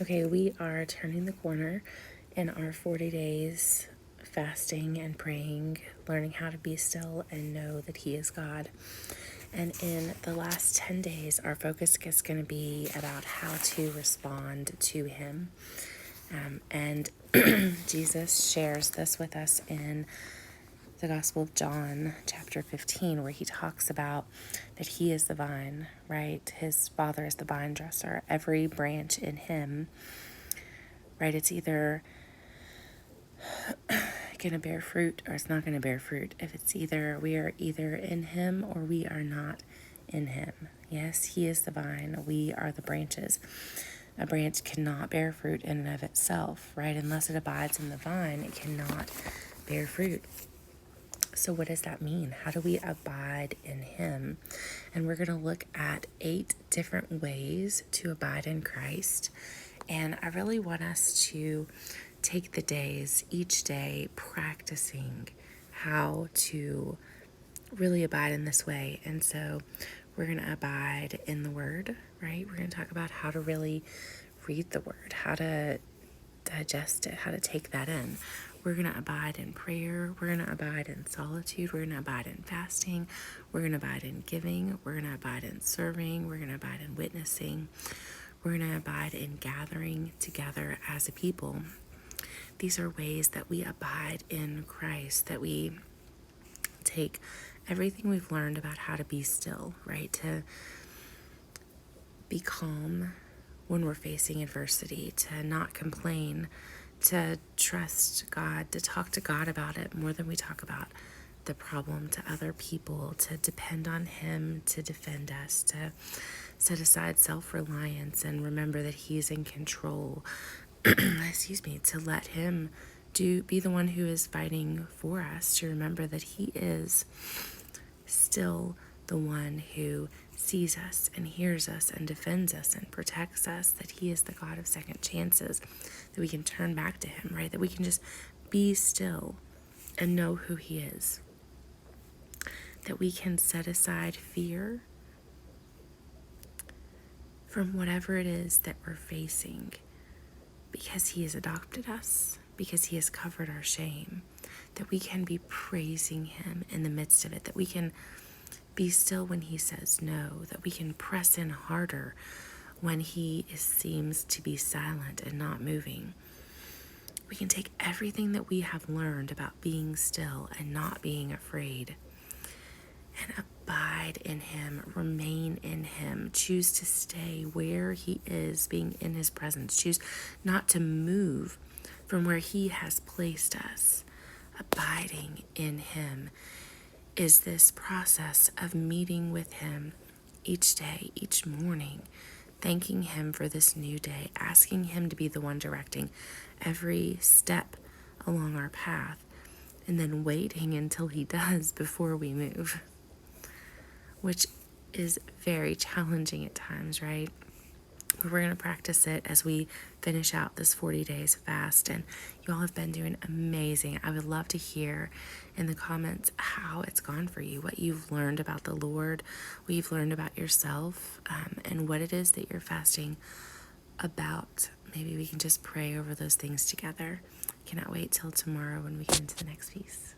Okay, we are turning the corner in our 40 days fasting and praying, learning how to be still and know that He is God. And in the last 10 days, our focus is going to be about how to respond to Him. And Jesus shares this with us in the Gospel of John, chapter 15, where He talks about that He is the vine, right? His Father is the vine dresser. Every branch in Him, right? It's either going to bear fruit or it's not going to bear fruit. If it's either we are either in Him or we are not in Him. Yes, He is the vine. We are the branches. A branch cannot bear fruit in and of itself, right? Unless it abides in the vine, it cannot bear fruit. So what does that mean? How do we abide in Him? And we're going to look at 8 different ways to abide in Christ. And I really want us to take the days, each day, practicing how to really abide in this way. And so we're going to abide in the Word, right? We're going to talk about how to really read the Word, how to digest it, how to take that in. We're going to abide in prayer. We're going to abide in solitude. We're going to abide in fasting. We're going to abide in giving. We're going to abide in serving. We're going to abide in witnessing. We're going to abide in gathering together as a people. These are ways that we abide in Christ, that we take everything we've learned about how to be still, right? To be calm when we're facing adversity, to not complain, to trust God, to talk to God about it more than we talk about the problem to other people, to depend on Him to defend us, to set aside self-reliance and remember that He's in control. To let Him be the one who is fighting for us, to remember that He is still the one who sees us and hears us and defends us and protects us, that He is the God of second chances, that we can turn back to Him, right? That we can just be still and know who He is. That we can set aside fear from whatever it is that we're facing because He has adopted us, because He has covered our shame, that we can be praising Him in the midst of it, that we can be still when He says no, that we can press in harder when He seems to be silent and not moving. We can take everything that we have learned about being still and not being afraid and abide in Him, remain in Him, choose to stay where He is, being in His presence, choose not to move from where He has placed us. Abiding in Him is this process of meeting with Him each day, each morning, thanking Him for this new day, asking Him to be the one directing every step along our path, and then waiting until He does before we move, which is very challenging at times, right? But we're going to practice it as we finish out this 40 days fast. And you all have been doing amazing. I would love to hear in the comments how it's gone for you, what you've learned about the Lord, what you've learned about yourself, and what it is that you're fasting about. Maybe we can just pray over those things together. Cannot wait till tomorrow when we get into the next piece.